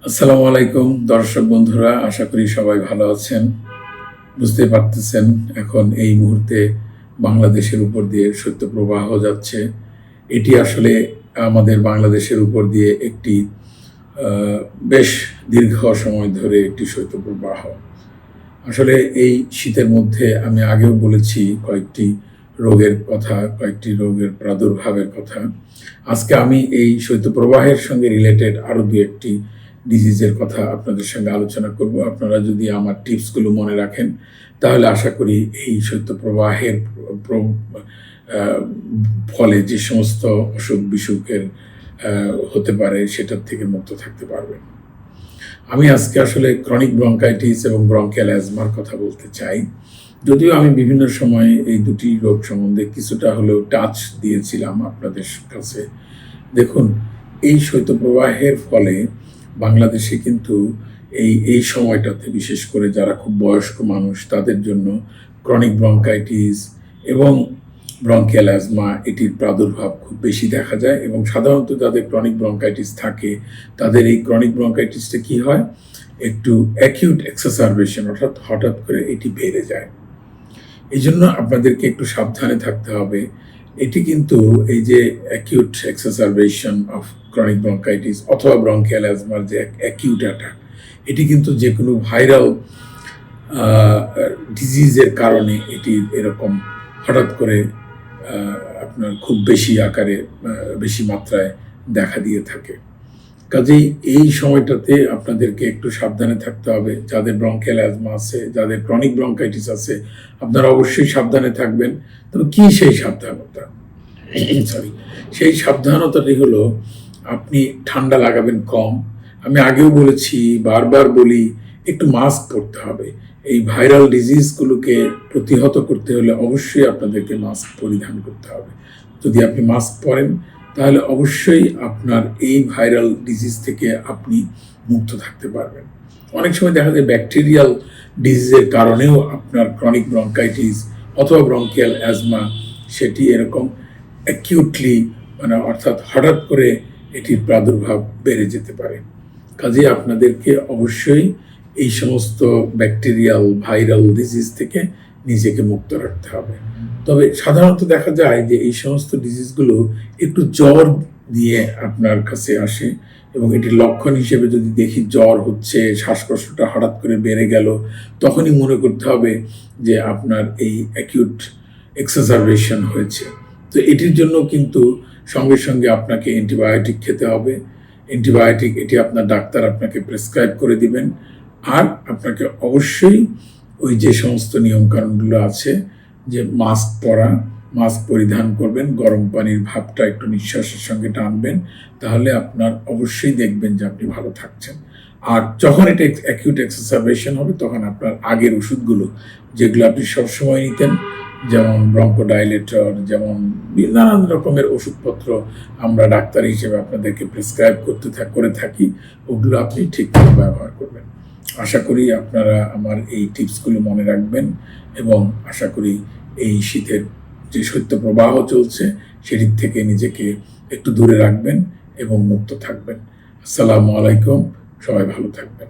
আসসালামু আলাইকুম দর্শক বন্ধুরা, আশা করি সবাই ভালো আছেন। বুঝতে পারতেছেন এখন এই মুহূর্তে বাংলাদেশের উপর দিয়ে শৈত্যপ্রবাহ যাচ্ছে। এটি আসলে আমাদের বাংলাদেশের উপর দিয়ে একটি বেশ দীর্ঘ সময় ধরে একটি শৈত্যপ্রবাহ। আসলে এই শীতের মধ্যে আমি আগেও বলেছি কয়েকটি রোগের কথা, কয়েকটি রোগের প্রাদুর্ভাবের কথা। আজকে আমি এই শৈত্যপ্রবাহের সঙ্গে রিলেটেড আরও দু একটি ডিজিজের কথা আপনাদের সঙ্গে আলোচনা করব। আপনারা যদি আমার টিপসগুলো মনে রাখেন তাহলে আশা করি এই শৈত্যপ্রবাহের ফলে যে সমস্ত অসুখ বিসুখের হতে পারে সেটার থেকে মুক্ত থাকতে পারবেন। আমি আজকে আসলে ক্রনিক ব্রঙ্কাইটিস এবং ব্রঙ্কিয়াল অ্যাজমার কথা বলতে চাই। যদিও আমি বিভিন্ন সময়ে এই দুটি রোগ সম্বন্ধে কিছুটা হলেও টাচ দিয়েছিলাম আপনাদের কাছে। দেখুন, এই শৈত্যপ্রবাহের ফলে বাংলাদেশে কিন্তু এই সময়টাতে বিশেষ করে যারা খুব বয়স্ক মানুষ তাদের জন্য ক্রনিক ব্রঙ্কাইটিস এবং ব্রঙ্কিয়াল অ্যাজমা এটির প্রাদুর্ভাব খুব বেশি দেখা যায়। এবং সাধারণত যাদের ক্রনিক ব্রঙ্কাইটিস থাকে তাদের এই ক্রনিক ব্রঙ্কাইটিসটা কি হয়, একটু অ্যাকিউট এক্সাসারবেশন, অর্থাৎ হঠাৎ করে এটি বেড়ে যায়। এই জন্য আপনাদেরকে একটু সাবধানে থাকতে হবে। এটি কিন্তু এই যে অ্যাকিউট এক্সাসারবেশন অফ ক্রনিক ব্রঙ্কাইটিস অথবা ব্রঙ্কিয়াল অ্যাজমার যে অ্যাকিউট অ্যাটাক, এটি কিন্তু যে কোনো ভাইরাল ডিজিজের কারণে এটি এরকম হঠাৎ করে আপনার খুব বেশি আকারে বেশি মাত্রায় দেখা দিয়ে থাকে। কাজেই এই সময়টাতে আপনাদেরকে একটু সাবধানে থাকতে হবে। যাদের ব্রঙ্কিয়াল অ্যাজমা আছে, যাদের ক্রনিক ব্রঙ্কাইটিস আছে, আপনারা অবশ্যই সাবধানে থাকবেন। তবে কি সেই সাবধানতা? সেই সাবধানতাটি হলো আপনি ঠান্ডা লাগাবেন কম। আমি আগেও বলেছি, বারবার বলি, একটু মাস্ক পরতে হবে। এই ভাইরাল ডিজিজগুলোকে প্রতিহত করতে হলে অবশ্যই আপনাদেরকে মাস্ক পরিধান করতে হবে। যদি আপনি মাস্ক পরেন তাহলে অবশ্যই আপনার এই ভাইরাল ডিজিজ থেকে আপনি মুক্ত থাকতে পারবেন। অনেক সময় দেখা যায় ব্যাকটেরিয়াল ডিজিজের কারণেও আপনার ক্রনিক ব্রঙ্কাইটিস অথবা ব্রঙ্কিয়াল অ্যাজমা সেটি এরকম অ্যাকিউটলি অর্থাৎ হঠাৎ করে এটির প্রাদুর্ভাব বেড়ে যেতে পারে। কাজে আপনাদেরকে অবশ্যই এই সমস্ত ব্যাকটেরিয়াল ভাইরাল ডিজিজ থেকে নিজেকে মুক্ত রাখতে হবে। তবে সাধারণত দেখা যায় যে এই সমস্ত ডিজিজগুলো একটু জ্বর দিয়ে আপনার কাছে আসে, এবং এটির লক্ষণ হিসেবে যদি দেখি জ্বর হচ্ছে, শ্বাসকষ্টটা হঠাৎ করে বেড়ে গেল, তখনই মনে করতে হবে যে আপনার এই অ্যাকিউট এক্সাসারবেশন হয়েছে। তো এটির জন্য কিন্তু সঙ্গে সঙ্গে আপনাকে অ্যান্টিবায়োটিক খেতে হবে। অ্যান্টিবায়োটিক এটি আপনার ডাক্তার আপনাকে প্রেসক্রাইব করে দিবেন। আর আপনাকে অবশ্যই ওই যে সমস্ত নিয়মকানুনগুলো আছে, যে মাস্ক পরা, মাস্ক পরিধান করবেন, গরম পানির ভাপটা একটু নিঃশ্বাসের সঙ্গে টানবেন, তাহলে আপনার অবশ্যই দেখবেন যে আপনি ভালো থাকছেন। আর যখন এটা অ্যাকিউট এক্সাসারবেশন হবে তখন আপনার আগের ওষুধগুলো যেগুলো আপনি সবসময় নিতেন, যেমন ব্রঙ্কোডাইলেটর, যেমন নানান রকমের ওষুধপত্র আমরা ডাক্তার হিসেবে আপনাদেরকে প্রেসক্রাইব করে থাকি, ওগুলো আপনি ঠিকঠাক ব্যবহার করবেন। আশা করি আপনারা আমার এই টিপসগুলো মনে রাখবেন এবং আশা করি এই শীতের যে শৈত্যপ্রবাহ চলছে সেটির থেকে নিজেকে একটু দূরে রাখবেন এবং মুক্ত থাকবেন। আসসালামু আলাইকুম, সবাই ভালো থাকবেন।